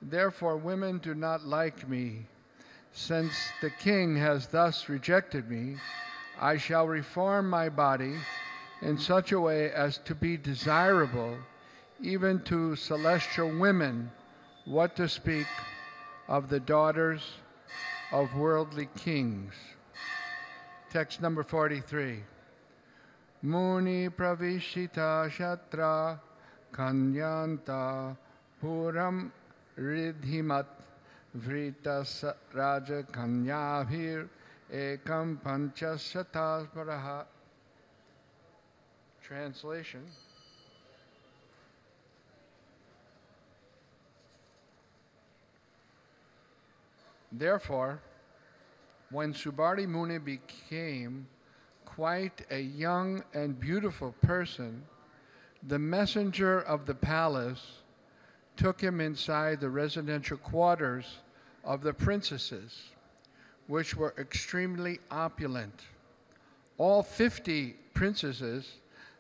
Therefore women do not like me. Since the king has thus rejected me, I shall reform my body in such a way as to be desirable even to celestial women, what to speak of the daughters of worldly kings. Text number 43. Muni pravishita shatra kanyanta puram ridhimat vritas raja kanyabhir ekam panchashatasvaraha. Translation. Therefore, when Subari Muni became quite a young and beautiful person, the messenger of the palace took him inside the residential quarters of the princesses, which were extremely opulent. All 50 princesses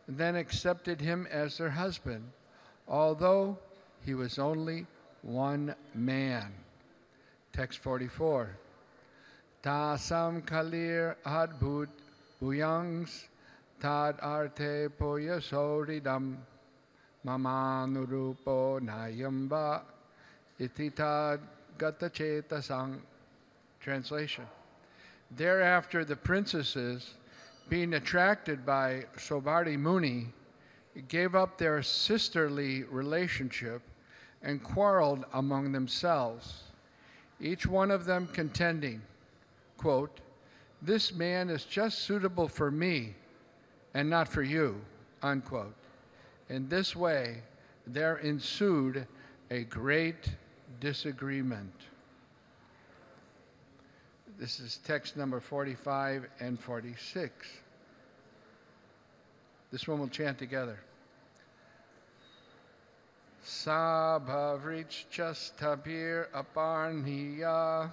then accepted him as their husband, although he was only one man. Text 44. Tasam kalir adbhut bhuyangs tad arte poyasoridam mamanurupo nayamba ititad gatachetasang. Translation. Thereafter the princesses, being attracted by Sobari Muni, gave up their sisterly relationship and quarreled among themselves, each one of them contending, quote, "This man is just suitable for me and not for you," unquote. In this way, there ensued a great disagreement. This is text number 45 and 46. This one we'll chant together. Sabhavrichastabhir aparniya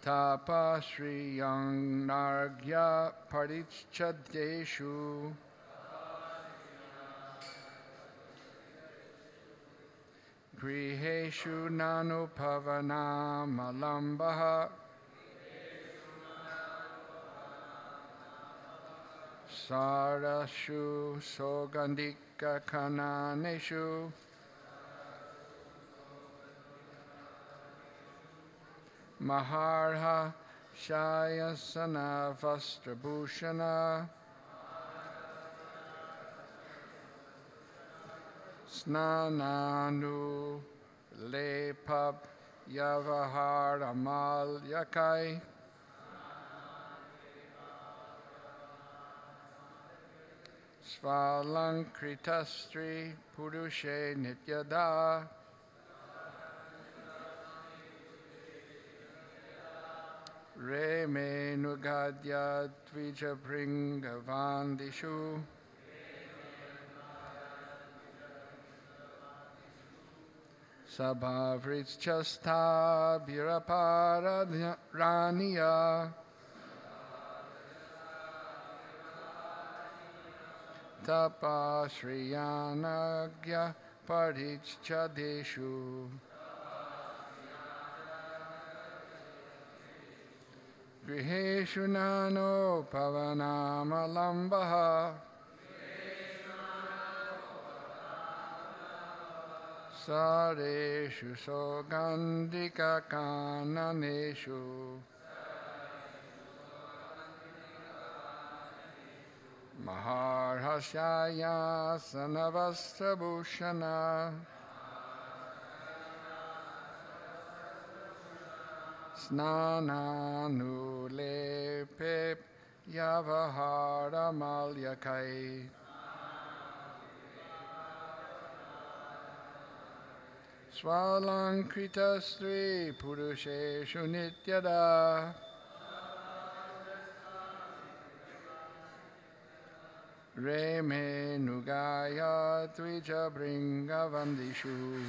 tapashriyang nargya parichadeshu griheshu nanupavanamalambha sarashu sogandika kananeshu maharha shayasana vastrabhushana snananu lepab yavahar amal yakai svalankritastri purushe nityada Reme nugadya dvijabringavandishu sabhavricchastha bhiraparaniya tapashriyanagya parichadeshu griheshu nano pavanamalambaha sareshu sogandika kananeshu maharhashaya sanavastrabhushana snananulepe yavahara malyakai swalankritastri purusheshu nityada reme nugaya dvijabringavandishu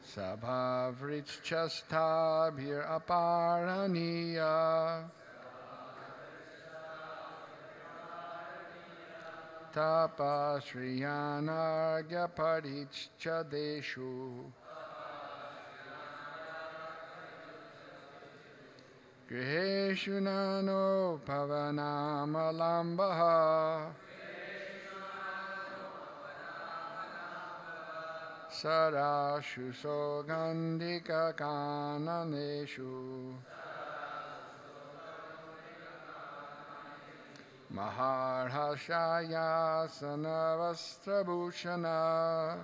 sabhavricchastha bhiraparaniya tapasriyanargya parichadeshu griheshu nano pavanamalambaha sarashu sogandhika kananeshu maharhashaya sanavastrabhushana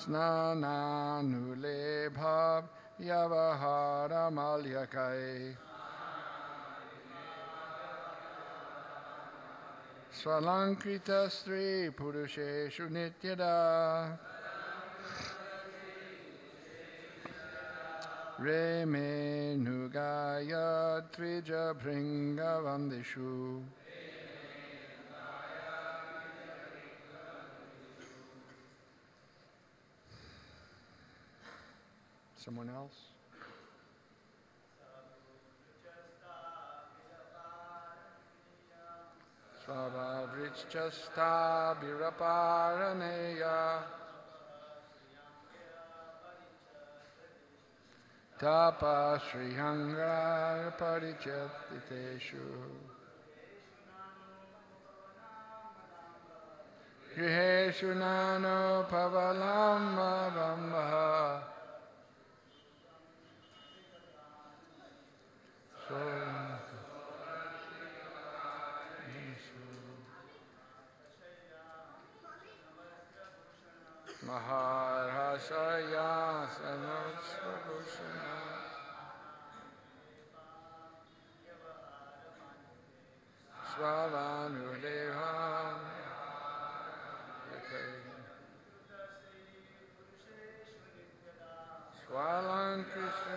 snananulebhav yavahara malyakai svalankrita stri purusheshu nityada Reme nugaya trija bringa vandishu Someone else? Svabhavrichasta biraparaneya Tapa Srihangra Parichatiteshu Griheshu Nano Pavalamba Bamba Maharashaya Sanotsvabushana Svavanudeva Swalan Krishna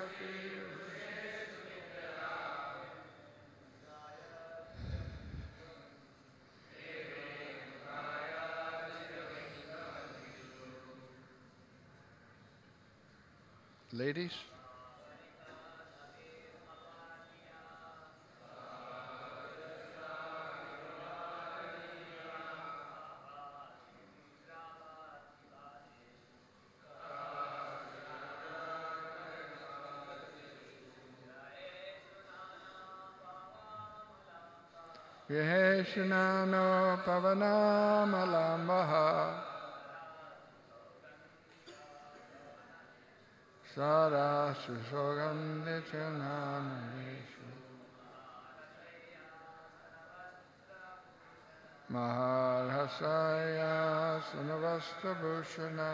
Ladies? Yeheshanano pavanamalambaha Sara Susogandichanamaneshu Maharhasaya Sanavastabhushana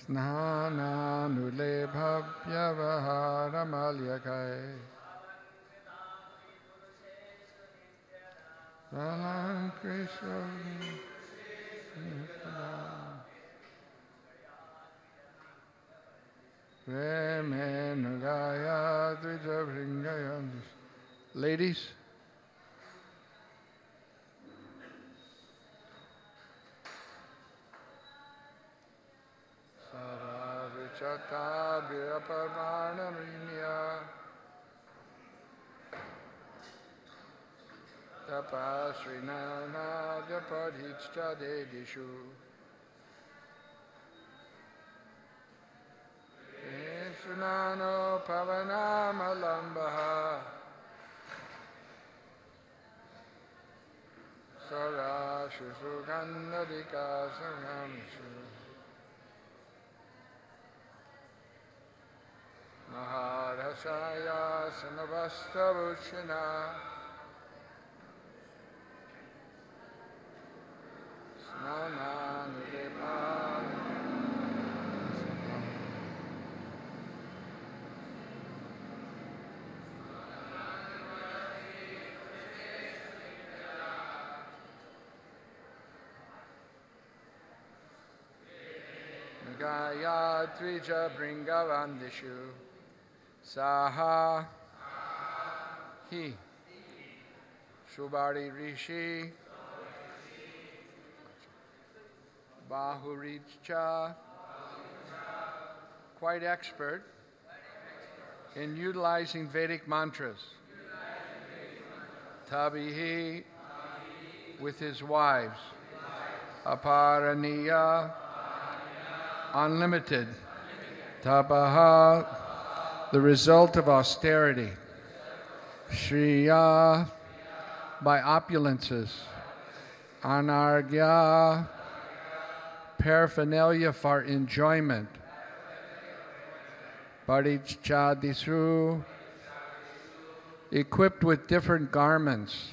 Snananulebhavyavaharamalyakai Salam Krishna Remenugaya Dvijabhringaya. Ladies? Saravavichata Viraparvanarinya Tapasrinana Padhichadedishu Sunano Pavanamalambaha Sarashu Sugandhadika Sangamshu Maharashaya Sanavastavushana Snananudevan Gaya Trija Bringavandishu Saha He Shubari Rishi Bahuricha quite expert in utilizing Vedic mantras. Tabihi, with his wives. Aparaniya, unlimited. Tapaha, the result of austerity. Shriya, by opulences. Anargya, paraphernalia for enjoyment. Parichadisu, equipped with different garments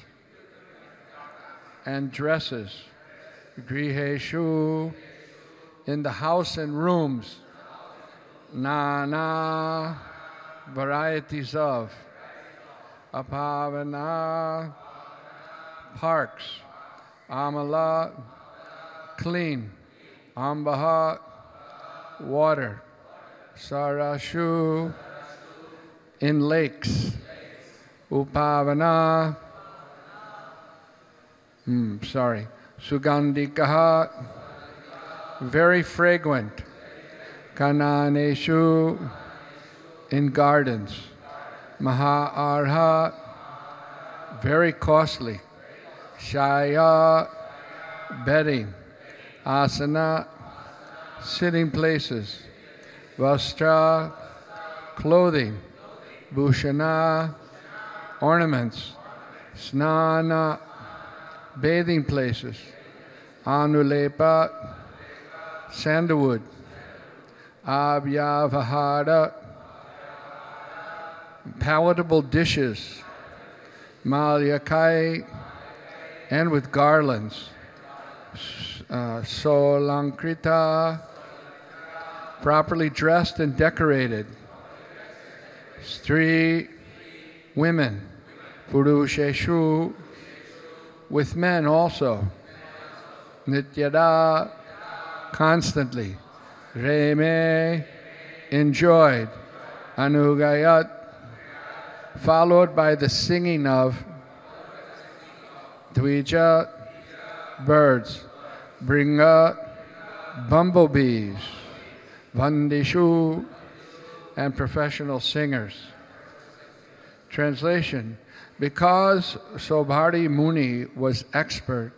and dresses. Griheshu, in the house and rooms. Nana, varieties of. Apavana, parks. Amala, clean. Ambaha, water. Sarashu, in lakes. Upavana, Sugandhikaha, very fragrant. Kananeshu, in gardens. Maha-arha, very costly. Shaya, bedding. Asana, sitting places. Vastra, clothing. Bhushana, ornaments. Snana, bathing places. Anulepa, sandalwood. Abhyavahara, palatable dishes. Malyakai, and with garlands. Solankrita, properly dressed and decorated. Stri, women. Purusheshu, with men also. Nityada, constantly. Reme, enjoyed. Anugayat, followed by the singing of. Dvija, birds. Bringa, bumblebees. Vandishu, and professional singers. Translation: because Sobhari Muni was expert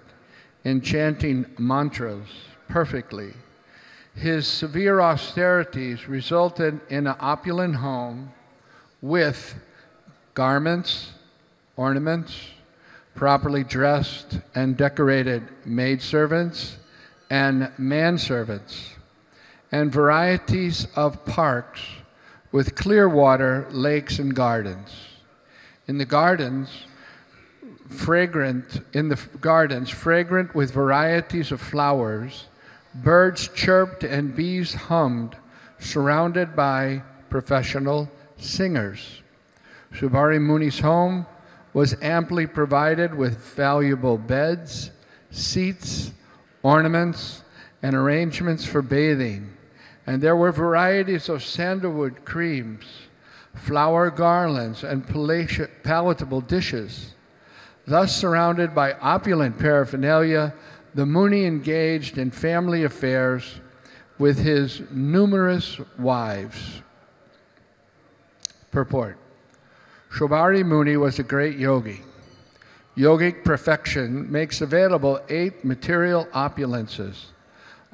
in chanting mantras perfectly, his severe austerities resulted in an opulent home with garments, ornaments, properly dressed and decorated maidservants and manservants, and varieties of parks with clear water, lakes, and gardens. In the gardens, fragrant with varieties of flowers, birds chirped and bees hummed, surrounded by professional singers. Subhari Muni's home was amply provided with valuable beds, seats, ornaments, and arrangements for bathing, and there were varieties of sandalwood creams, flower garlands, and palatable dishes. Thus surrounded by opulent paraphernalia, the Muni engaged in family affairs with his numerous wives. Purport: Shobhari Muni was a great yogi. Yogic perfection makes available 8 material opulences: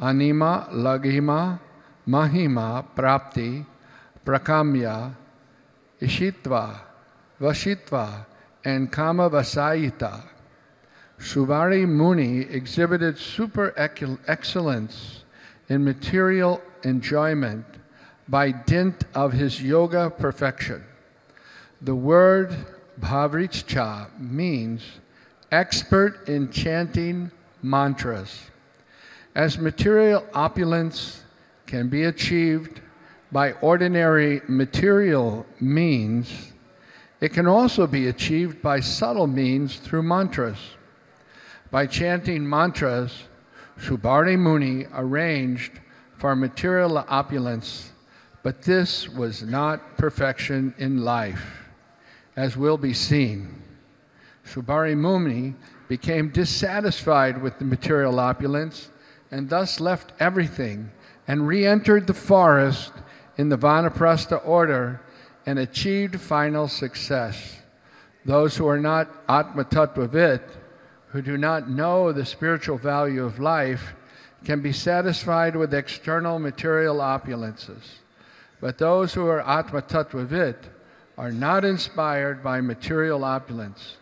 Anima, Laghima, Mahima, Prapti, Prakamya, Ishitva, Vashitva, and Kama Vasayita. Shubhari Muni exhibited super excellence in material enjoyment by dint of his yoga perfection. The word Bhavricha means expert in chanting mantras. As material opulence can be achieved by ordinary material means, it can also be achieved by subtle means through mantras. By chanting mantras, Shubhari Muni arranged for material opulence, but this was not perfection in life, as will be seen. Shubhari Muni became dissatisfied with the material opulence and thus left everything and re-entered the forest in the Vanaprastha order and achieved final success. Those who are not Atma Tattvavit, who do not know the spiritual value of life, can be satisfied with external material opulences. But those who are Atma Tattvavit are not inspired by material opulence.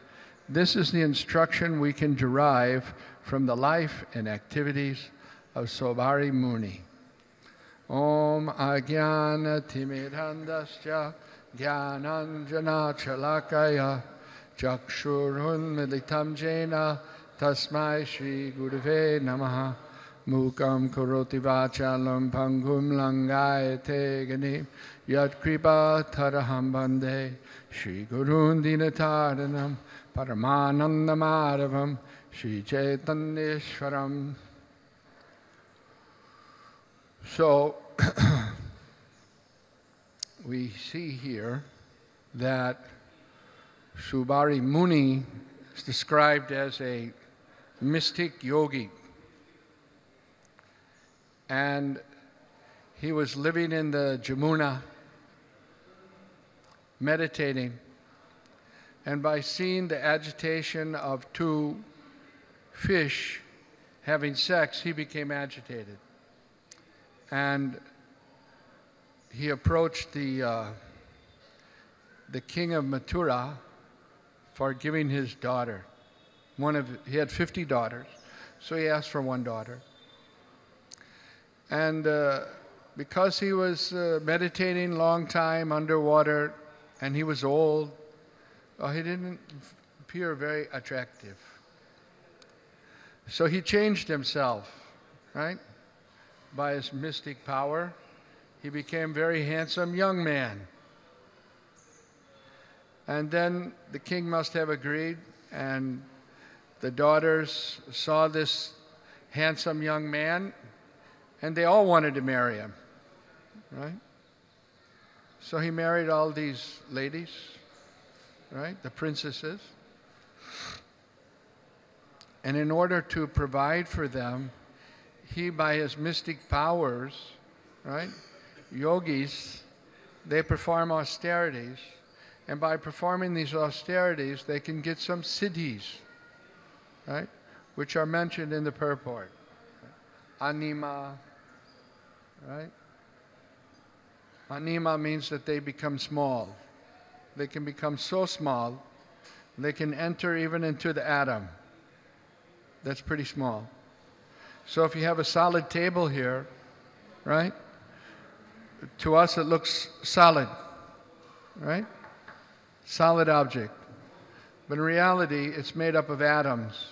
This is the instruction we can derive from the life and activities of Sobari Muni. Om Ajnana Timidhandasya Jnananjana Chalakaya Chakshurun Militam Jena Tasmai Shri Gurave Namaha Mukam Karoti Vachalam Pangum Langayate Ganim Yat Kripa Taraham Bande Shri Gurun Dinataranam Paramananda Madhavam Shri Chaitanyeshwaram. So, we see here that Subari Muni is described as a mystic yogi. And he was living in the Jamuna, meditating. And by seeing the agitation of two fish having sex, he became agitated. And he approached the king of Mathura for giving his daughter. He had 50 daughters, so he asked for one daughter. And because he was meditating a long time underwater, and he was old, he didn't appear very attractive. So he changed himself, right? By his mystic power, he became a very handsome young man. And then the king must have agreed, and the daughters saw this handsome young man, and they all wanted to marry him, right? So he married all these ladies, right, the princesses. And in order to provide for them, he, by his mystic powers, right, yogis, they perform austerities. And by performing these austerities, they can get some siddhis, right, which are mentioned in the purport. Anima, right? Anima means that they become small. They can become so small, they can enter even into the atom. That's pretty small. So if you have a solid table here, right? To us it looks solid, right? Solid object. But in reality, it's made up of atoms.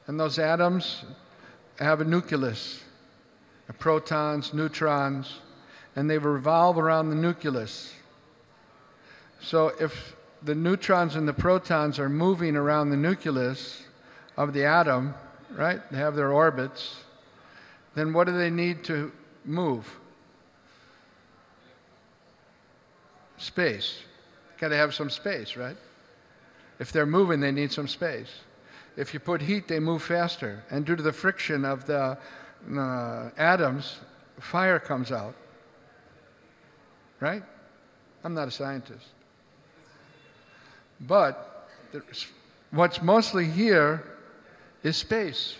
And those atoms have a nucleus, protons, neutrons, and they revolve around the nucleus. So if the neutrons and the protons are moving around the nucleus of the atom, right, they have their orbits, then what do they need to move? Space. Got to have some space, right? If they're moving, they need some space. If you put heat, they move faster. And due to the friction of the atoms, fire comes out. Right? I'm not a scientist. But what's mostly here is space.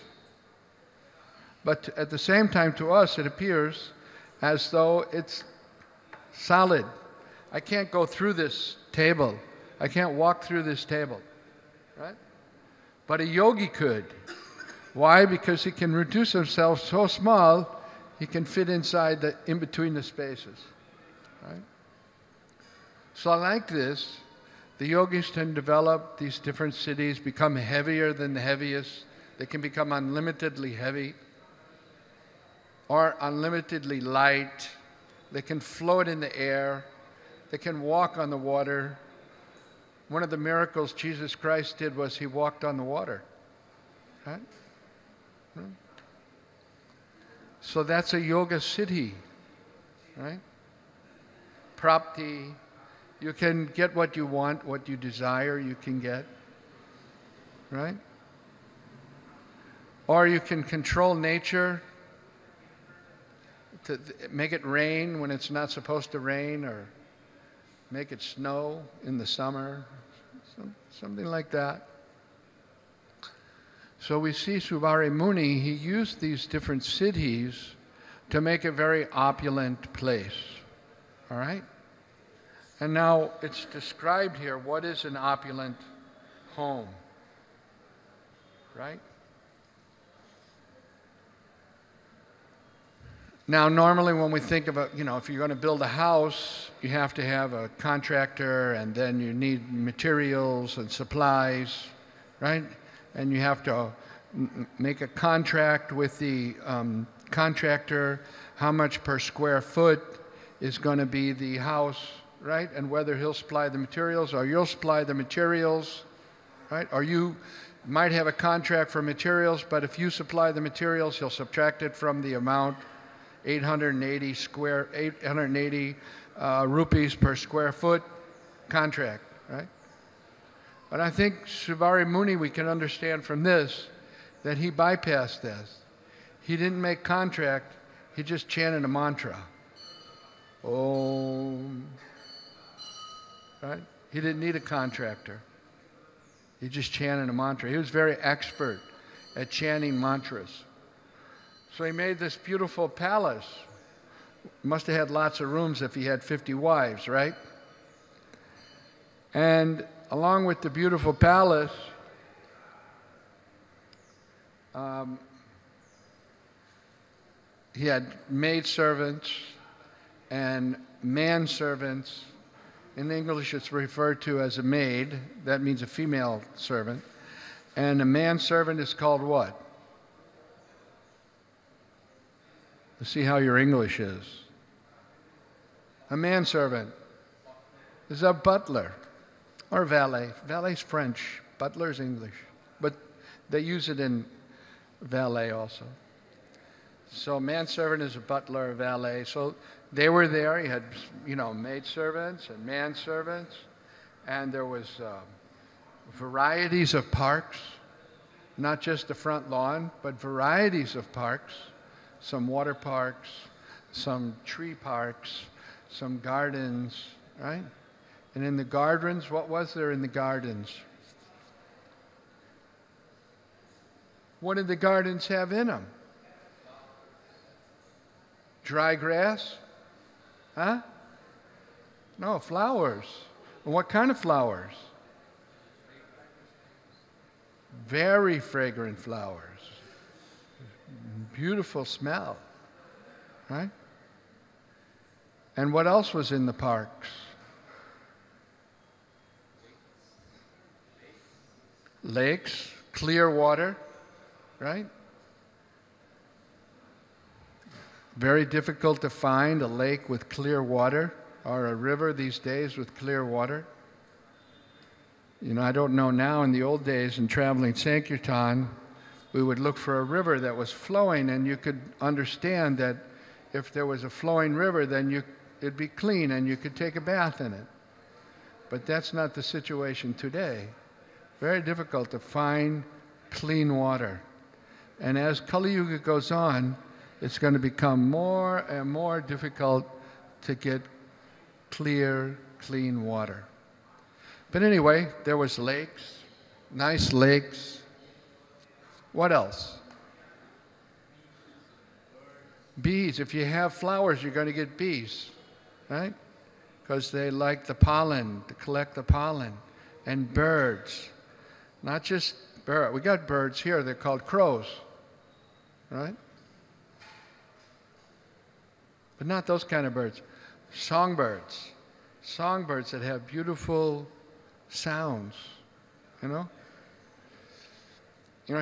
But at the same time, to us, it appears as though it's solid. I can't go through this table. I can't walk through this table, right? But a yogi could. Why? Because he can reduce himself so small, he can fit inside in between the spaces, right? So like this, the yogis can develop these different siddhis, become heavier than the heaviest. They can become unlimitedly heavy or unlimitedly light. They can float in the air. They can walk on the water. One of the miracles Jesus Christ did was he walked on the water. Right? So that's a yoga siddhi. Right? Prapti. You can get what you want, what you desire, you can get. Right? Or you can control nature to make it rain when it's not supposed to rain, or make it snow in the summer, something like that. So we see Subari Muni, he used these different cities to make a very opulent place. All right? And now it's described here, what is an opulent home? Right? Now, normally when we think about, if you're going to build a house, you have to have a contractor, and then you need materials and supplies, right? And you have to make a contract with the contractor, how much per square foot is going to be the house, right? And whether he'll supply the materials or you'll supply the materials, right? Or you might have a contract for materials, but if you supply the materials, he'll subtract it from the amount, 880 rupees per square foot contract, right? But I think Subari Muni, we can understand from this that he bypassed this. He didn't make contract, he just chanted a mantra. Om. Right? He didn't need a contractor. He just chanted a mantra. He was very expert at chanting mantras. So he made this beautiful palace. Must have had lots of rooms if he had 50 wives, right? And along with the beautiful palace, he had maidservants and manservants. In English, it's referred to as a maid. That means a female servant. And a manservant is called what? Let's see how your English is. A manservant is a butler or valet. Valet's French, butler's English. But they use it in valet also. So manservant is a butler, a valet. So they were there. He had, maidservants and manservants. And there was varieties of parks, not just the front lawn, but varieties of parks. Some water parks, some tree parks, some gardens, right? And in the gardens, what was there in the gardens? What did the gardens have in them? Dry grass? Huh? No, flowers. And what kind of flowers? Very fragrant flowers. Beautiful smell, right? And what else was in the parks? Lakes, clear water, right? Very difficult to find a lake with clear water or a river these days with clear water. I don't know now. In the old days in traveling Sankirtan, we would look for a river that was flowing, and you could understand that if there was a flowing river, then it'd be clean and you could take a bath in it. But that's not the situation today. Very difficult to find clean water. And as Kali Yuga goes on, it's going to become more and more difficult to get clear, clean water. But anyway, there was lakes, nice lakes. What else? Bees. If you have flowers, you're going to get bees, right? Because they like the pollen, to collect the pollen. And birds. Not just birds. We got birds here. They're called crows, right? But not those kind of birds. Songbirds. Songbirds that have beautiful sounds,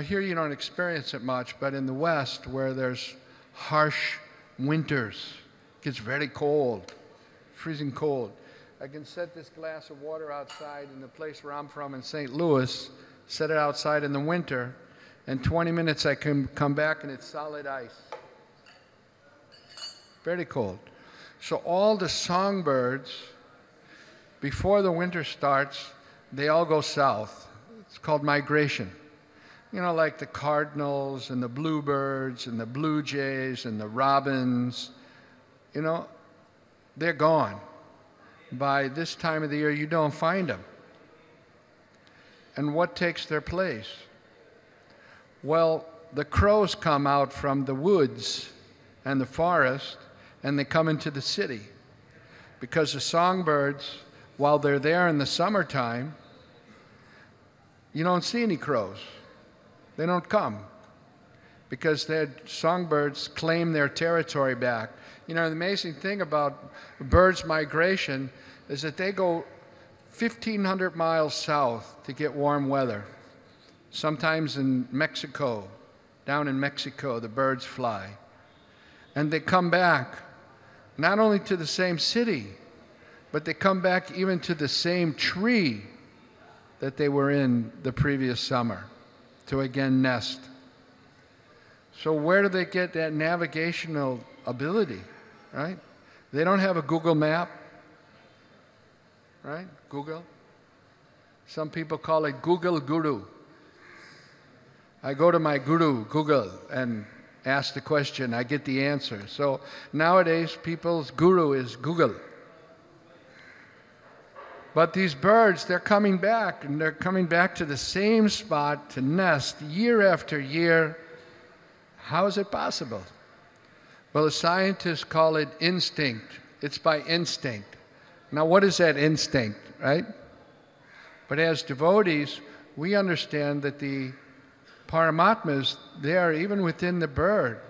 Here you don't experience it much, but in the West, where there's harsh winters, it gets very cold, freezing cold. I can set this glass of water outside in the place where I'm from in St. Louis, set it outside in the winter, and 20 minutes I can come back and it's solid ice. Very cold. So all the songbirds, before the winter starts, they all go south. It's called migration. Like the cardinals and the bluebirds and the blue jays and the robins, they're gone. by this time of the year, you don't find them. And what takes their place? Well, the crows come out from the woods and the forest, and they come into the city. Because the songbirds, while they're there in the summertime, you don't see any crows. They don't come. Because their songbirds claim their territory back. You know, the amazing thing about birds' migration is that they go 1,500 miles south to get warm weather. Sometimes in Mexico, down in Mexico, the birds fly. And they come back, not only to the same city, but they come back even to the same tree that they were in the previous summer to again nest. So where do they get that navigational ability, right? They don't have a Google map, right? Google. Some people call it Google Guru. I go to my guru, Google, and ask the question, I get the answer. So nowadays, people's guru is Google. But these birds, they're coming back, and they're coming back to the same spot to nest year after year. How is it possible? Well, the scientists call it instinct. It's by instinct. Now, what is that instinct, right? But as devotees, we understand that the Paramatma is there even within the bird,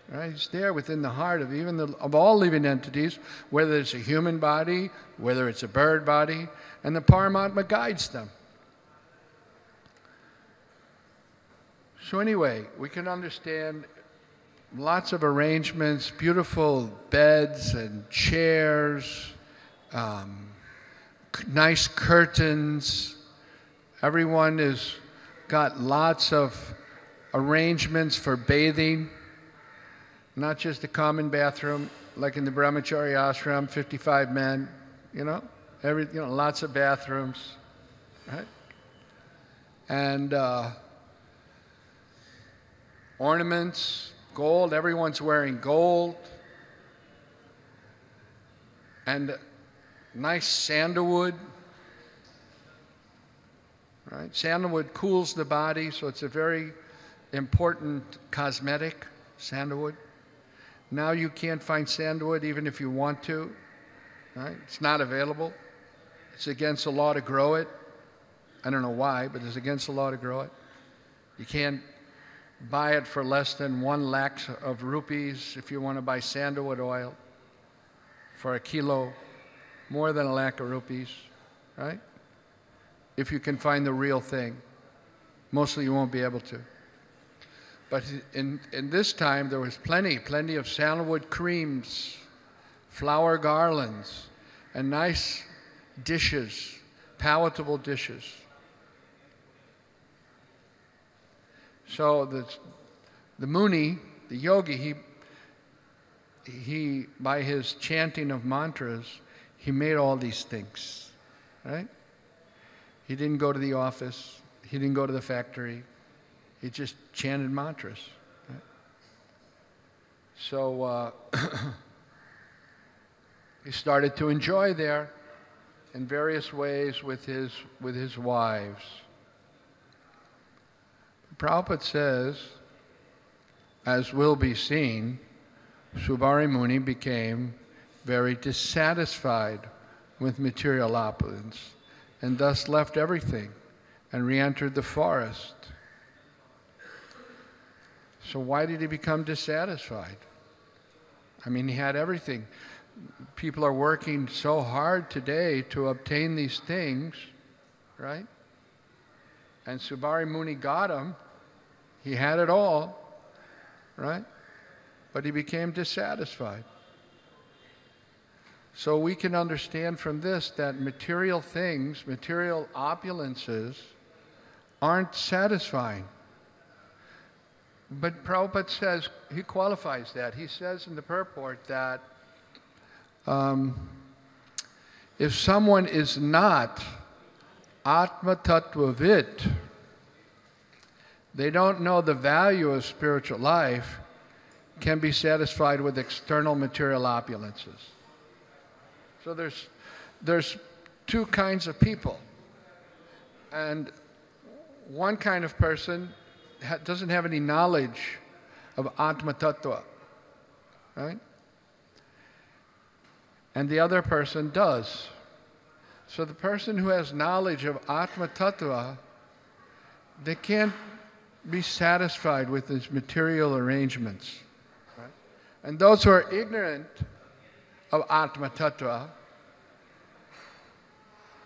right? It's there within the heart of even of all living entities, whether it's a human body, whether it's a bird body, and the Paramatma guides them. So anyway, we can understand lots of arrangements, beautiful beds and chairs, nice curtains. Everyone has got lots of arrangements for bathing, not just a common bathroom like in the Brahmachari ashram, 55 men, lots of bathrooms, right? And ornaments, gold, everyone's wearing gold, and nice sandalwood, right? Sandalwood cools the body, so it's a very important cosmetic, sandalwood. Now you can't find sandalwood even if you want to, right? It's not available. It's against the law to grow it. I don't know why, but it's against the law to grow it. You can't buy it for less than 1 lakh of rupees if you want to buy sandalwood oil for a kilo, more than 1 lakh of rupees, right? If you can find the real thing. Mostly you won't be able to. But in this time, there was plenty of sandalwood creams, flower garlands, and nice dishes, palatable dishes. So the Muni, the yogi, he by his chanting of mantras, he made all these things, right? He didn't go to the office. He didn't go to the factory. He just chanted mantras. Right? So he started to enjoy there in various ways with his wives. Prabhupada says, as will be seen, Subari Muni became very dissatisfied with material opulence and thus left everything and re-entered the forest. So why did he become dissatisfied? I mean, he had everything. People are working so hard today to obtain these things, right? And Subari Muni got them. He had it all, right? But he became dissatisfied. So we can understand from this that material things, material opulences, aren't satisfying. But Prabhupada says, he qualifies that. He says in the purport that if someone is not Atma Tattva Vid, they don't know the value of spiritual life, can be satisfied with external material opulences. So there's two kinds of people. And one kind of person doesn't have any knowledge of Atma Tattva, right? And the other person does. So the person who has knowledge of Atma Tattva, they can't be satisfied with these material arrangements. Right? And those who are ignorant of Atma Tattva,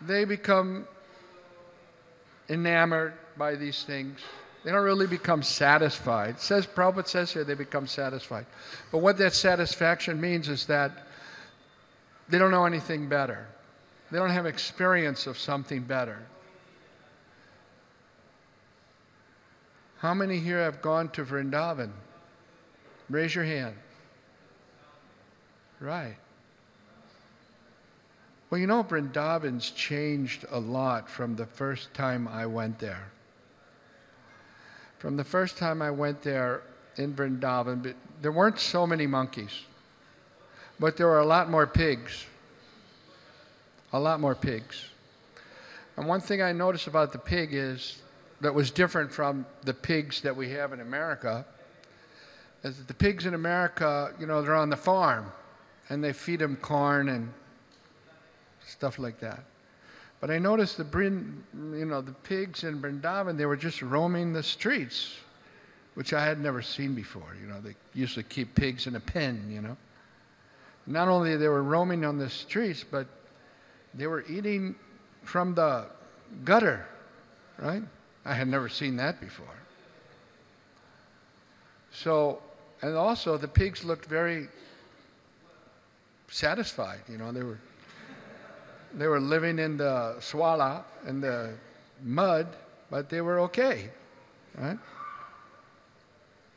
they become enamored by these things. They don't really become satisfied. Prabhupada says here they become satisfied. But what that satisfaction means is that they don't know anything better. They don't have experience of something better. How many here have gone to Vrindavan? Raise your hand. Right. Well, you know, Vrindavan's changed a lot from the first time I went there. From the first time I went there in Vrindavan, there weren't so many monkeys, but there were a lot more pigs. A lot more pigs. And one thing I noticed about the pig is, that was different from the pigs that we have in America, is that the pigs in America, you know, they're on the farm, and they feed them corn and stuff like that. But I noticed the pigs in Vrindavan, they were just roaming the streets, which I had never seen before. You know, they used to keep pigs in a pen, you know. Not only they were roaming on the streets, but they were eating from the gutter, right? I had never seen that before. So, and also the pigs looked very satisfied, you know, they were living in the swala, in the mud, but they were okay, right?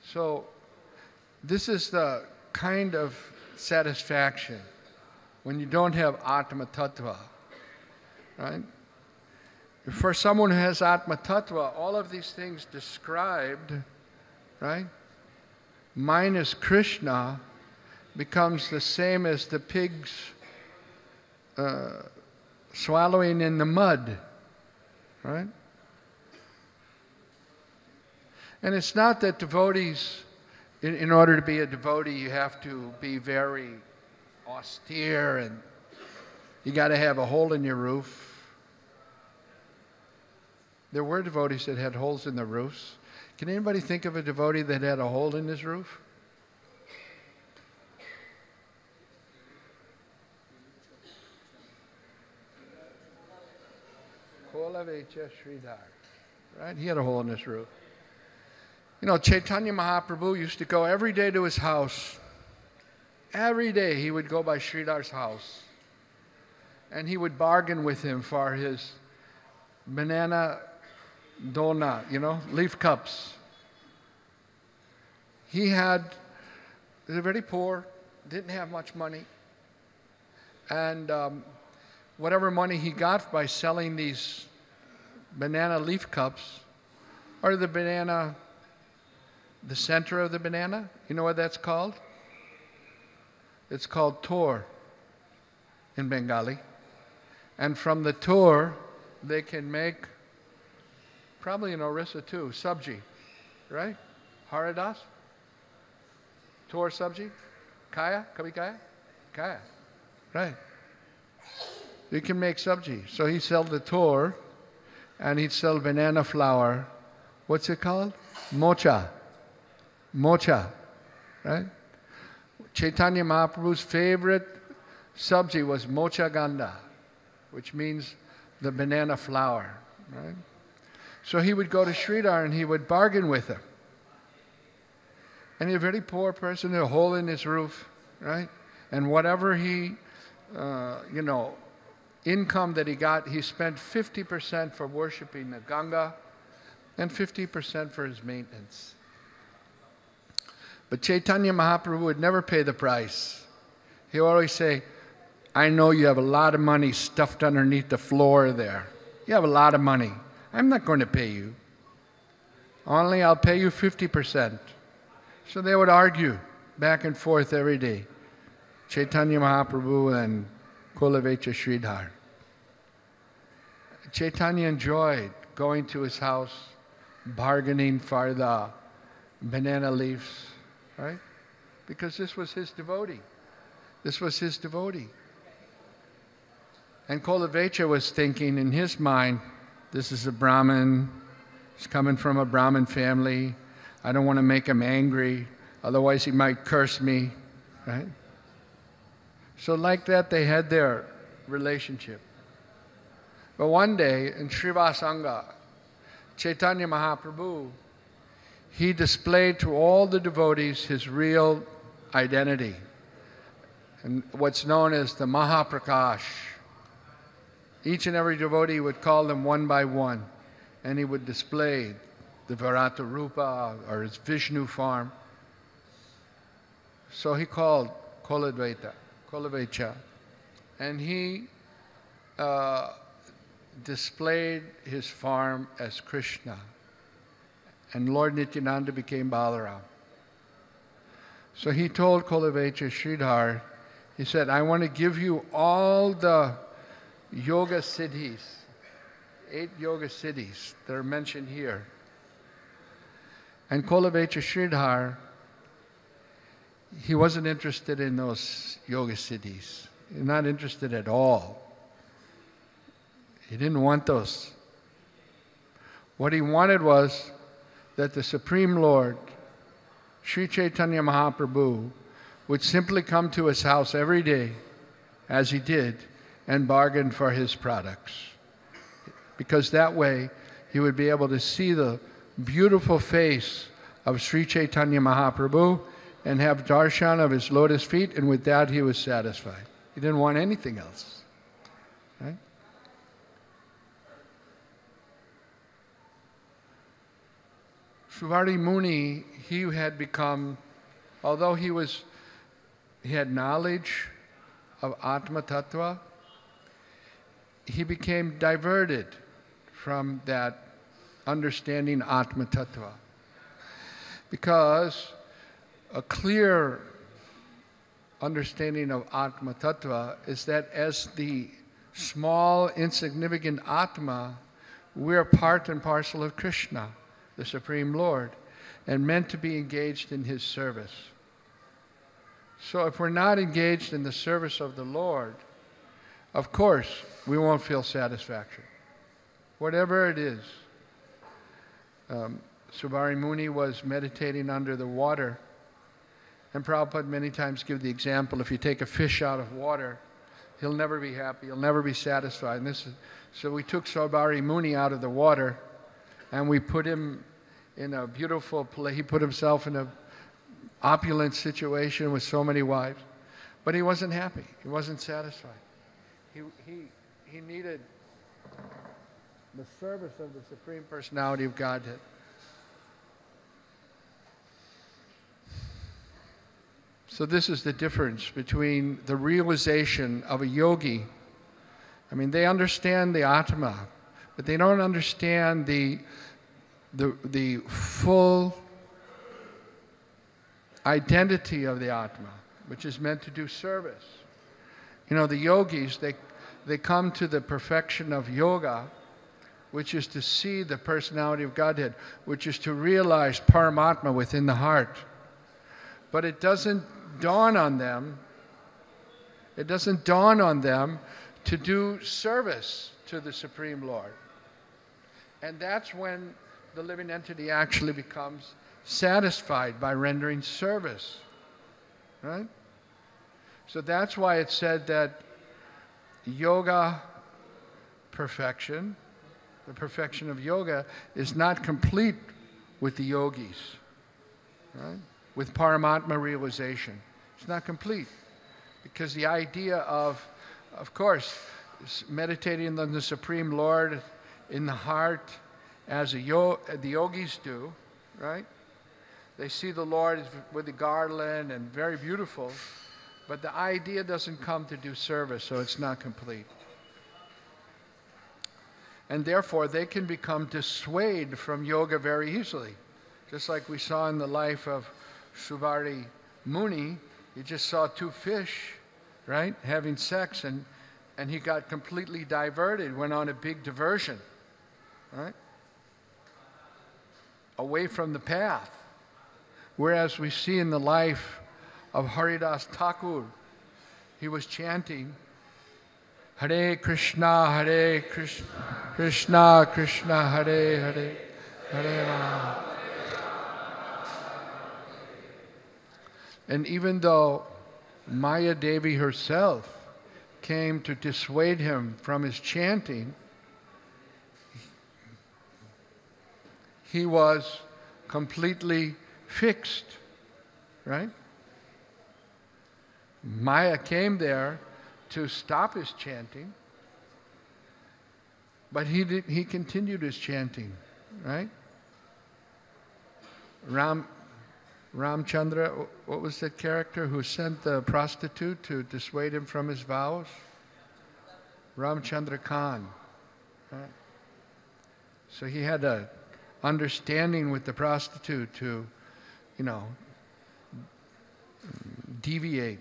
So this is the kind of satisfaction when you don't have Atma Tattva, right? For someone who has Atma Tattva, all of these things described, right, minus Krishna, becomes the same as the pigs swallowing in the mud, right? And it's not that devotees, in order to be a devotee, you have to be very austere and you got to have a hole in your roof. There were devotees that had holes in their roofs. Can anybody think of a devotee that had a hole in his roof? Right? He had a hole in his roof. You know, Chaitanya Mahaprabhu used to go every day to his house. Every day he would go by Sridhar's house. And he would bargain with him for his banana dona, you know, leaf cups. He was very poor, didn't have much money. And whatever money he got by selling these banana leaf cups, or the center of the banana, you know what that's called? It's called tor in Bengali. And from the tor, they can make, probably in Orissa too, sabji, right? Haridas? Tor sabji? Kaya? Kabhi kaya? Kaya, right. You can make sabji. So he'd sell the tor, and he'd sell banana flour. What's it called? Mocha. Mocha, right? Chaitanya Mahaprabhu's favorite sabji was mocha ganda, which means the banana flour, right? So he would go to Sridhar and he would bargain with him. And he's a very poor person, a hole in his roof, right? And whatever he, income that he got, he spent 50% for worshiping the Ganga and 50% for his maintenance. But Chaitanya Mahaprabhu would never pay the price. He would always say, I know you have a lot of money stuffed underneath the floor there. You have a lot of money. I'm not going to pay you. Only I'll pay you 50%. So they would argue back and forth every day. Chaitanya Mahaprabhu and Kulavecha Sridhar. Chaitanya enjoyed going to his house, bargaining for the banana leaves, right? Because this was his devotee. This was his devotee. And Kulavecha was thinking in his mind, this is a Brahmin, he's coming from a Brahmin family, I don't want to make him angry, otherwise he might curse me, right? So like that, they had their relationship. But one day, in Srivasanga, Chaitanya Mahaprabhu, he displayed to all the devotees his real identity, and what's known as the Mahaprakash. Each and every devotee would call them one by one, and he would display the Virata Rupa or his Vishnu form. So he called Kulavecha, and he displayed his form as Krishna, and Lord Nityananda became Balaram. So he told Kulavecha Sridhar, he said, I want to give you all the yoga siddhis, 8 yoga siddhis that are mentioned here. And Kulavecha Sridhar, he wasn't interested in those yoga siddhis. He's not interested at all. He didn't want those. What he wanted was that the Supreme Lord, Sri Chaitanya Mahaprabhu, would simply come to his house every day, as he did, and bargain for his products. Because that way, he would be able to see the beautiful face of Sri Chaitanya Mahaprabhu and have darshan of his lotus feet, and with that he was satisfied. He didn't want anything else. Right? Shrivari Muni, he had become, although he had knowledge of Atma Tattva, he became diverted from that understanding Atma Tattva. Because a clear understanding of Atma Tattva is that as the small, insignificant Atma, we're part and parcel of Krishna, the Supreme Lord, and meant to be engaged in His service. So if we're not engaged in the service of the Lord, of course, we won't feel satisfaction. Whatever it is. Shrivari Muni was meditating under the water, and Prabhupada many times give the example, if you take a fish out of water, he'll never be happy, he'll never be satisfied. And so we took Shrivari Muni out of the water, and we put him in a beautiful place. He put himself in an opulent situation with so many wives, but he wasn't happy, he wasn't satisfied. He needed the service of the Supreme Personality of Godhead. So this is the difference between the realization of a yogi. I mean, they understand the Atma, but they don't understand the full identity of the Atma, which is meant to do service. You know, the yogis, they come to the perfection of yoga, which is to see the personality of Godhead, which is to realize Paramatma within the heart. But it doesn't dawn on them, to do service to the Supreme Lord. And that's when the living entity actually becomes satisfied by rendering service, right? So that's why it said that yoga perfection, the perfection of yoga, is not complete with the yogis, right? With Paramatma realization. It's not complete. Because the idea of course, meditating on the Supreme Lord in the heart, as the yogis do, right? They see the Lord with the garland and very beautiful, but the idea doesn't come to do service, so it's not complete. And therefore, they can become dissuaded from yoga very easily. Just like we saw in the life of Shrivari Muni, he just saw 2 fish, right, having sex, and and he got completely diverted, went on a big diversion, right? Away from the path. Whereas we see in the life of Haridas Thakur, he was chanting, Hare Krishna, Krishna Krishna, Hare Hare, Hare Rama. And even though Maya Devi herself came to dissuade him from his chanting, he was completely fixed, right? Maya came there to stop his chanting, but he continued his chanting, right? Ramchandra, what was the character who sent the prostitute to dissuade him from his vows? Ramchandra Khan. Right? So he had a understanding with the prostitute to, deviate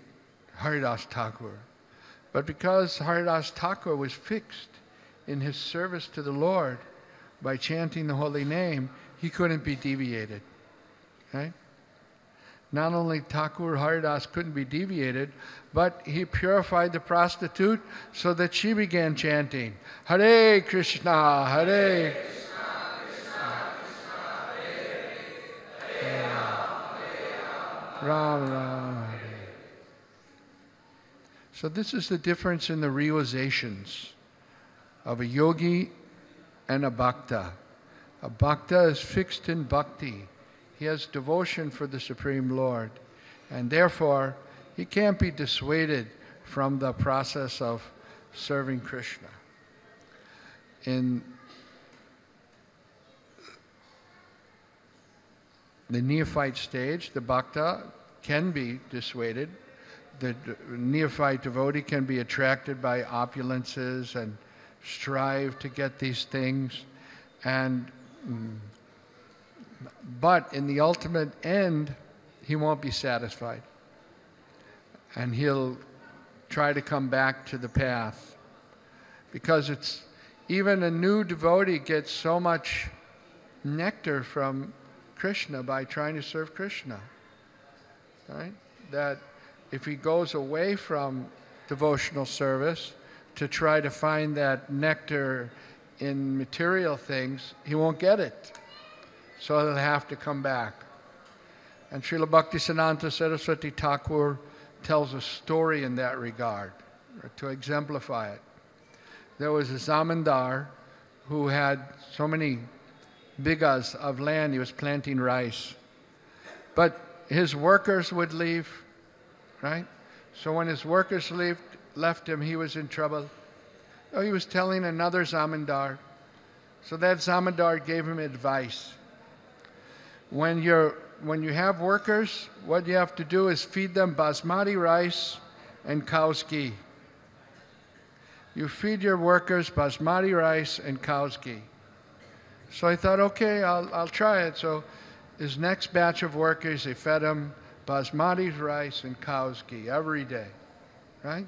Haridas Thakur. But because Haridas Thakur was fixed in his service to the Lord by chanting the holy name, he couldn't be deviated. Right? Not only Thakur Haridas couldn't be deviated, but he purified the prostitute so that she began chanting, Hare Krishna, Hare Krishna, Krishna Krishna, Hare Hare, Ram Ram Hare. So this is the difference in the realizations of a yogi and a bhakta. A bhakta is fixed in bhakti. He has devotion for the Supreme Lord, and therefore he can't be dissuaded from the process of serving Krishna. In the neophyte stage, the bhakta can be dissuaded. The neophyte devotee can be attracted by opulences and strive to get these things, but in the ultimate end, he won't be satisfied. And he'll try to come back to the path. Because even a new devotee gets so much nectar from Krishna by trying to serve Krishna. Right? That if he goes away from devotional service to try to find that nectar in material things, he won't get it. So he'll have to come back. And Srila Bhaktisiddhanta Saraswati Thakur tells a story in that regard, to exemplify it. There was a zamindar who had so many bighas of land, he was planting rice. But his workers would leave, right? So when his workers left him, he was in trouble. Oh, he was telling another zamindar. So that zamindar gave him advice. When you have workers, what you have to do is feed them basmati rice and cow's ghee. You feed your workers basmati rice and cow's ghee. So I thought, okay, I'll try it. So his next batch of workers, they fed him basmati rice and cow's ghee every day, right?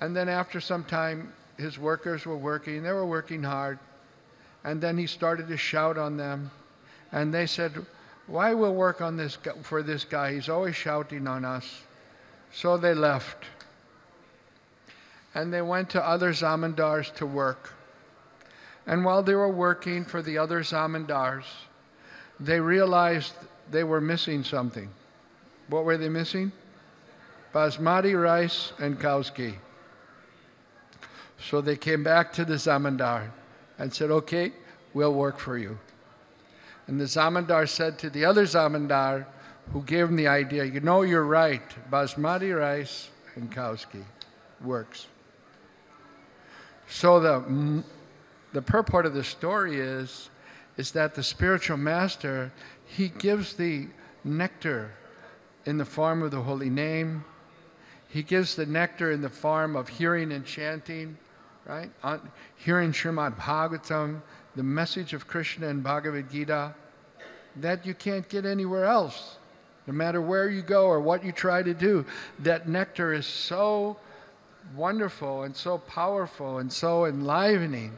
And then after some time, his workers were working. They were working hard. And then he started to shout on them. And they said, why will work on this for this guy? He's always shouting on us. So they left. And they went to other zamindars to work. And while they were working for the other zamindars, they realized they were missing something. What were they missing? Basmati rice and cow's ghee. So they came back to the zamindar and said, okay, we'll work for you. And the zamindar said to the other zamindar who gave him the idea, you're right, basmati rice and cow's ghee works. So the purport of the story is that the spiritual master, he gives the nectar in the form of the holy name. He gives the nectar in the form of hearing and chanting, right? Hearing Srimad Bhagavatam, the message of Krishna and Bhagavad Gita, that you can't get anywhere else. No matter where you go or what you try to do, that nectar is so wonderful and so powerful and so enlivening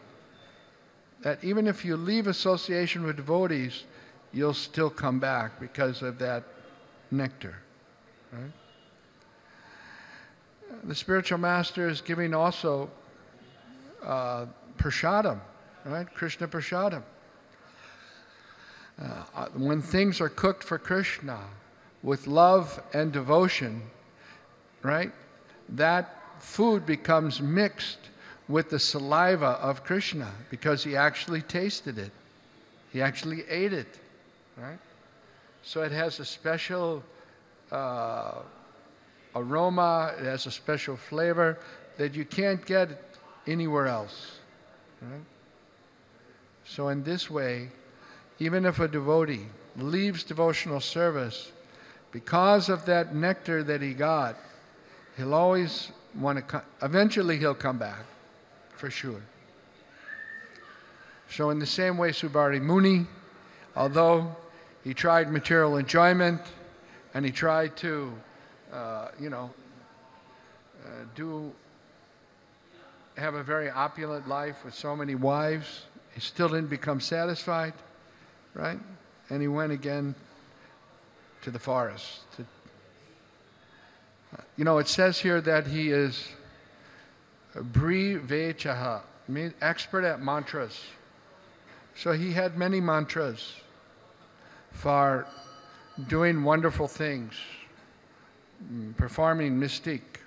that even if you leave association with devotees, you'll still come back because of that nectar. Right? The spiritual master is giving also prasadam, right? Krishna prasadam. When things are cooked for Krishna with love and devotion, right? That food becomes mixed with the saliva of Krishna because he actually tasted it. He actually ate it, right? So it has a special aroma, it has a special flavor that you can't get anywhere else, right? So in this way, even if a devotee leaves devotional service, because of that nectar that he got, he'll always want to eventually he'll come back, for sure. So in the same way, Subari Muni, although he tried material enjoyment and he tried to, have a very opulent life with so many wives, he still didn't become satisfied, right? And he went again to the forest. It says here that he is Bri Vechaha, expert at mantras. So he had many mantras for doing wonderful things, performing mystic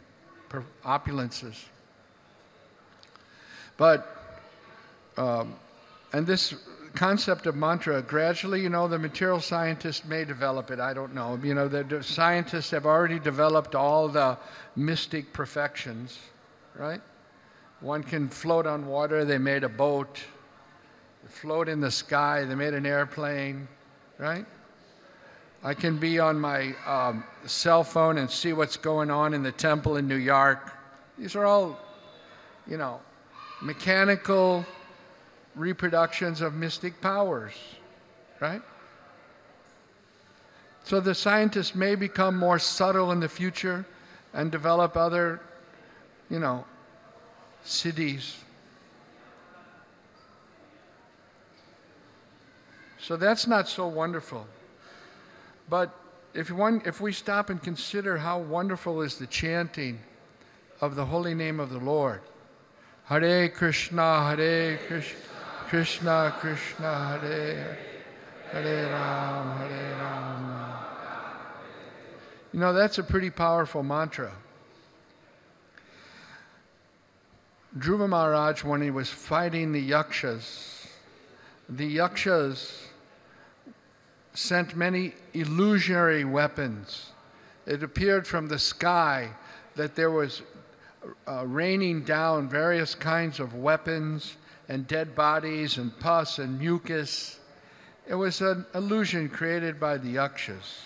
opulences. But, and this concept of mantra, gradually, the material scientists may develop it, I don't know. The scientists have already developed all the mystic perfections, right? One can float on water, they made a boat. Float in the sky, they made an airplane, right? I can be on my cell phone and see what's going on in the temple in New York. These are all, mechanical reproductions of mystic powers, right? So the scientists may become more subtle in the future and develop other, siddhis. So that's not so wonderful. But if we stop and consider how wonderful is the chanting of the holy name of the Lord, Hare Krishna, Hare Krishna, Krishna Krishna, Hare Hare Ram, Hare Ram. That's a pretty powerful mantra. Dhruva Maharaj, when he was fighting the yakshas sent many illusionary weapons. It appeared from the sky that there was raining down various kinds of weapons and dead bodies and pus and mucus. It was an illusion created by the yakshas.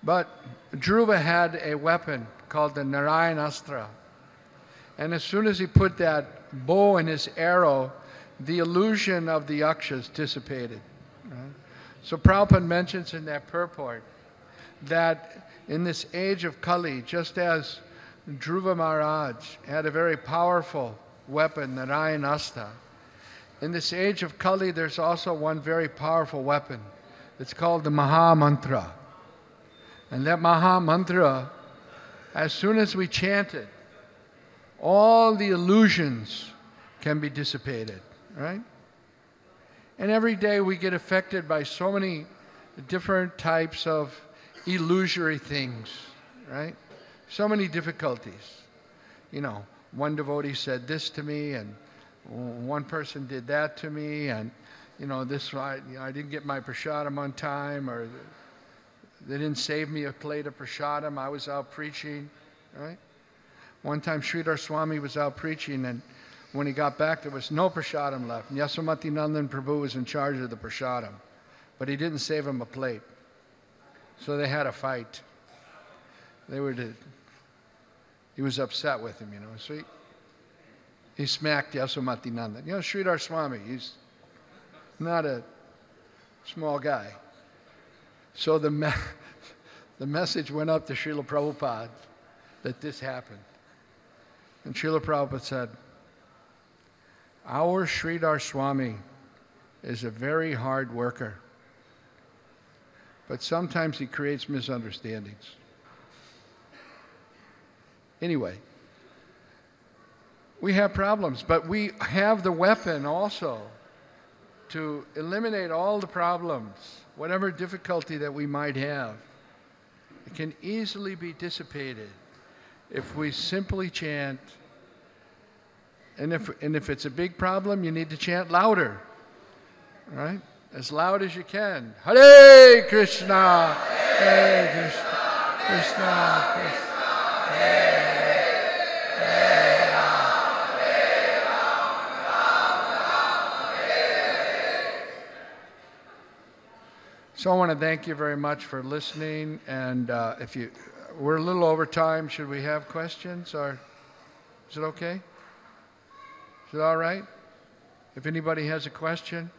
But Dhruva had a weapon called the Narayanastra. And as soon as he put that bow in his arrow, the illusion of the yakshas dissipated. Right? So Prabhupada mentions in that purport that in this age of Kali, just as Dhruva Maharaj had a very powerful weapon, Narayanastra, in this age of Kali, there's also one very powerful weapon. It's called the Maha Mantra. And that Maha Mantra, as soon as we chant it, all the illusions can be dissipated, right? And every day we get affected by so many different types of illusory things, right? So many difficulties. One devotee said this to me, and one person did that to me, and I didn't get my prasadam on time, or they didn't save me a plate of prasadam. I was out preaching, right? One time Sridhar Swami was out preaching, and when he got back, there was no prasadam left. And Yasomati Nandan Prabhu was in charge of the prasadam, but he didn't save him a plate. So they had a fight. He was upset with him, So he smacked Yasomati Nandan. Sridhar Swami, he's not a small guy. So the message went up to Srila Prabhupada that this happened. And Srila Prabhupada said, our Sridhar Swami is a very hard worker, but sometimes he creates misunderstandings. Anyway, we have problems, but we have the weapon also to eliminate all the problems, whatever difficulty that we might have. It can easily be dissipated if we simply chant. And if it's a big problem, you need to chant louder, right? As loud as you can. Hare Krishna, Hare Krishna, Krishna Krishna, Hare So I want to thank you very much for listening, and we're a little over time. Should we have questions, or is it okay? Is it all right? If anybody has a question?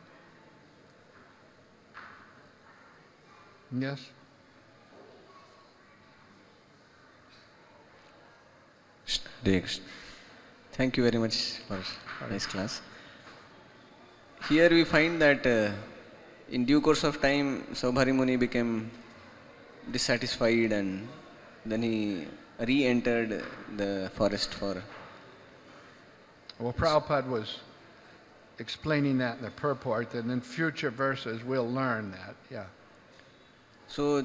Yes? Next. Thank you very much for nice class. Here we find that in due course of time, Saubhari Muni became dissatisfied and then he re-entered the forest for... Well, Prabhupada was explaining that in the purport, and in future verses we'll learn that, yeah. So,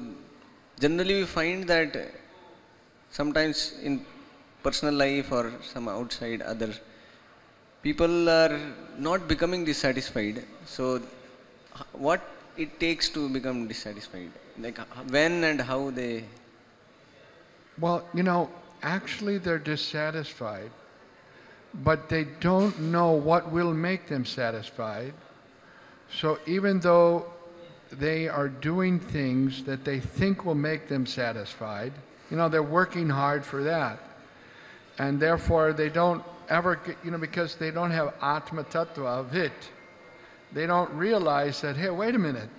generally we find that sometimes in personal life or some outside other, people are not becoming dissatisfied. So, what it takes to become dissatisfied? Like when and how they... Well, actually they're dissatisfied, but they don't know what will make them satisfied. So even though they are doing things that they think will make them satisfied, they're working hard for that. And therefore they don't ever get, because they don't have Atma Tattva of it. They don't realize that, hey, wait a minute,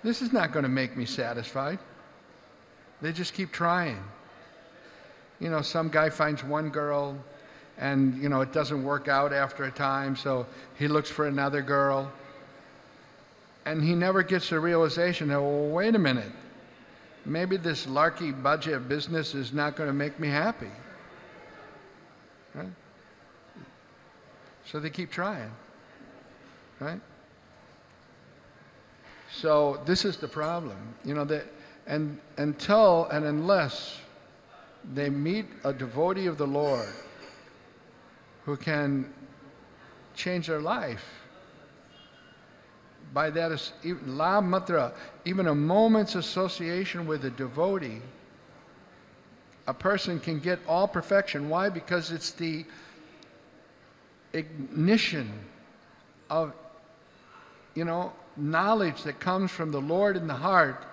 this is not going to make me satisfied. They just keep trying. Some guy finds one girl and, it doesn't work out after a time, so he looks for another girl. And he never gets the realization that, well, wait a minute, maybe this larky budget business is not going to make me happy. Right? So they keep trying, right? So this is the problem, and until and unless they meet a devotee of the Lord who can change their life, by that is la matra, even a moment's association with a devotee, a person can get all perfection. Why? Because it's the ignition of, knowledge that comes from the Lord in the heart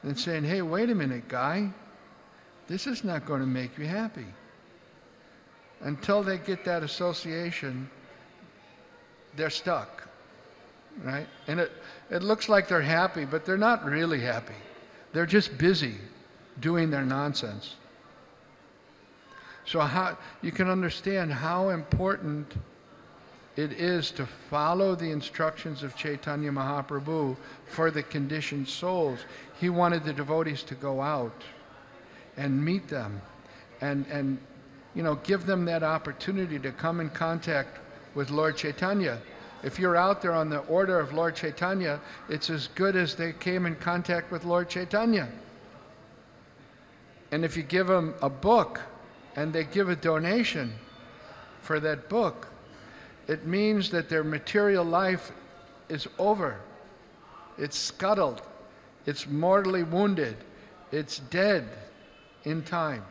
and saying, hey, wait a minute, guy, this is not going to make you happy. Until they get that association, they're stuck, right? And it looks like they're happy, but they're not really happy. They're just busy doing their nonsense. So how you can understand how important it is to follow the instructions of Chaitanya Mahaprabhu for the conditioned souls. He wanted the devotees to go out and meet them and give them that opportunity to come in contact with Lord Chaitanya. If you're out there on the order of Lord Chaitanya, it's as good as they came in contact with Lord Chaitanya. And if you give them a book and they give a donation for that book, it means that their material life is over. It's scuttled. It's mortally wounded. It's dead in time.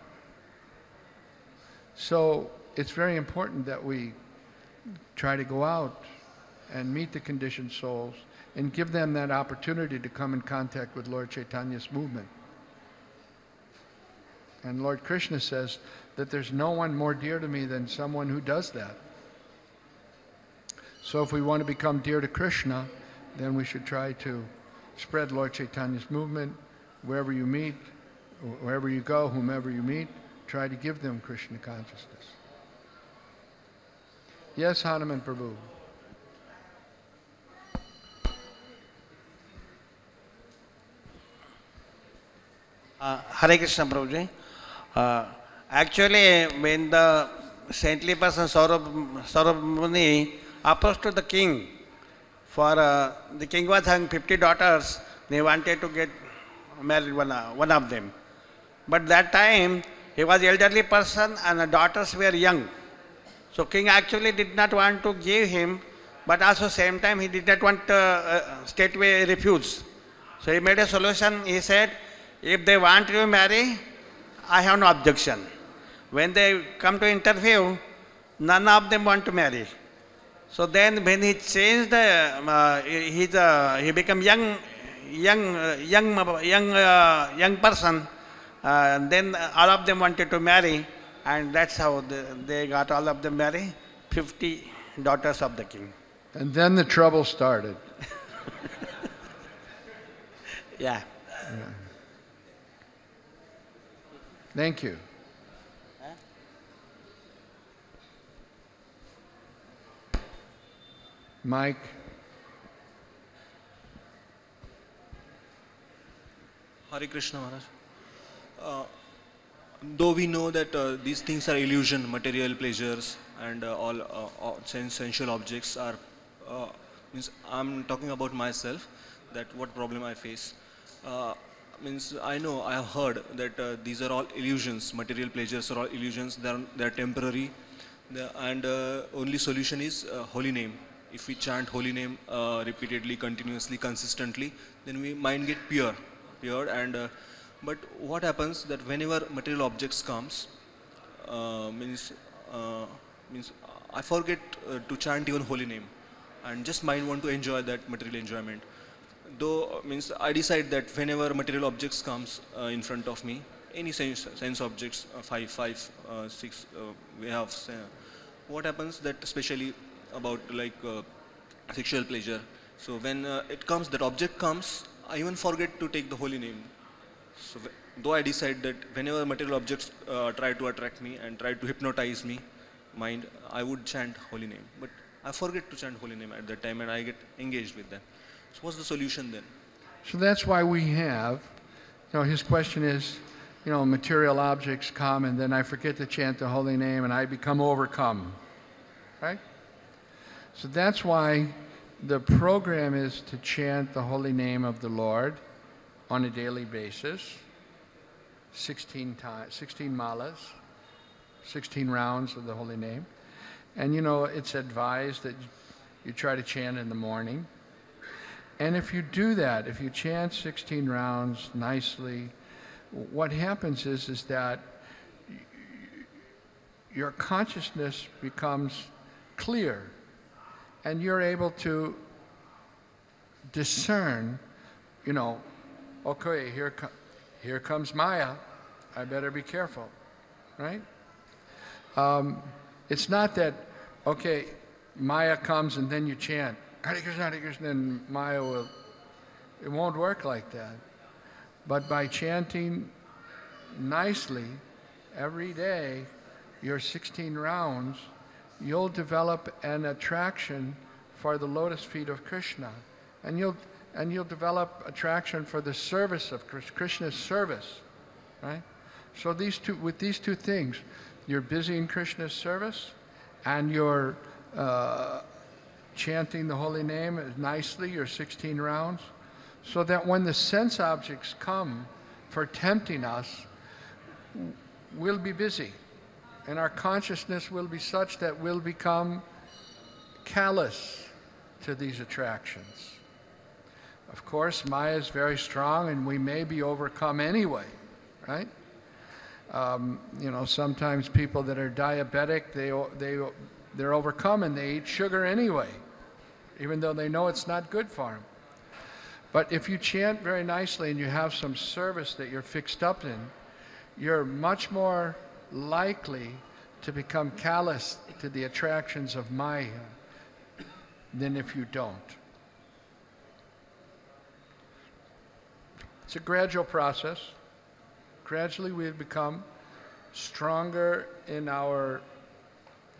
So it's very important that we try to go out and meet the conditioned souls and give them that opportunity to come in contact with Lord Chaitanya's movement. And Lord Krishna says that there's no one more dear to me than someone who does that. So if we want to become dear to Krishna, then we should try to spread Lord Chaitanya's movement wherever you meet, wherever you go, whomever you meet, try to give them Krishna consciousness. Yes, Hanuman Prabhu. Hare Krishna Prabhuji. Actually, when the saintly person Saurabh Muni approached to the king for the king was having 50 daughters, they wanted to get married one of them. But that time he was elderly person and the daughters were young. So king actually did not want to give him, but also same time he did not want straightway refuse. So he made a solution. He said, if they want to marry, I have no objection. When they come to interview, none of them want to marry. So then when he changed, he became young person, then all of them wanted to marry, and that's how they got all of them married, 50 daughters of the king. And then the trouble started. Yeah. Thank you. Mike. Hare Krishna Maharaj. Though we know that these things are illusion, material pleasures and all sensual objects are, means I'm talking about myself, that what problem I face. Means I know, I have heard that these are all illusions, material pleasures are all illusions, they are temporary, and only solution is holy name. If we chant holy name repeatedly, continuously, consistently, then we mind get pure and but what happens that whenever material objects comes, means I forget to chant even holy name, and just mind want to enjoy that material enjoyment. Though means I decide that whenever material objects comes in front of me, any sense objects, 6 we have. What happens that especially about like sexual pleasure. So when it comes, that object comes, I even forget to take the holy name. So though I decide that whenever material objects try to attract me and try to hypnotize me, mind, I would chant holy name. But I forget to chant holy name at that time and I get engaged with that. So what's the solution then? So that's why we have, his question is, material objects come and then I forget to chant the holy name and I become overcome, right? So that's why the program is to chant the holy name of the Lord on a daily basis, 16 malas, 16 rounds of the holy name. And it's advised that you try to chant in the morning. And if you do that, if you chant 16 rounds nicely, what happens is that your consciousness becomes clear and you're able to discern, okay, here comes Maya, I better be careful, right? It's not that, okay, Maya comes and then you chant, Hare Krishna, and Maya it won't work like that. But by chanting nicely every day, your 16 rounds, you'll develop an attraction for the lotus feet of Krishna. And you'll develop attraction for the service of Krishna's service, right? So with these two things, you're busy in Krishna's service and you're chanting the holy name nicely, your 16 rounds, so that when the sense objects come for tempting us, we'll be busy. And our consciousness will be such that we'll become callous to these attractions. Of course, Maya is very strong and we may be overcome anyway, right? Sometimes people that are diabetic, they're overcome and they eat sugar anyway, even though they know it's not good for them. But if you chant very nicely and you have some service that you're fixed up in, you're much more likely to become callous to the attractions of Maya than if you don't. It's a gradual process. Gradually we become stronger in our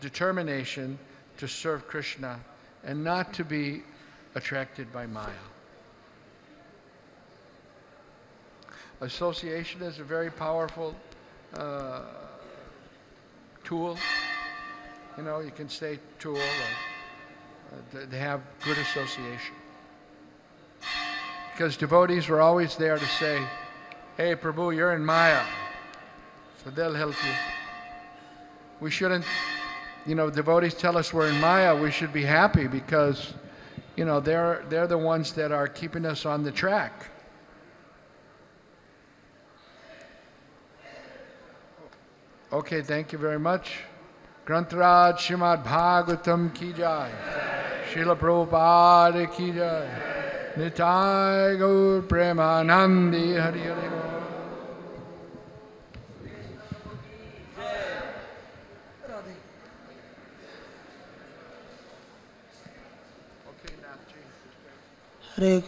determination to serve Krishna and not to be attracted by Maya. Association is a very powerful tool. You know, you can say tool or to have good association. Because devotees were always there to say, hey Prabhu, you're in Maya. So they'll help you. We shouldn't, you know, devotees tell us we're in Maya, we should be happy because, you know, they're the ones that are keeping us on the track. Okay, thank you very much. Grantaraj Srimad Bhagavatam ki jai. Srila Prabhupada ki jai. Nitai Gaur Premanandi Hari Hari Gaur. Hare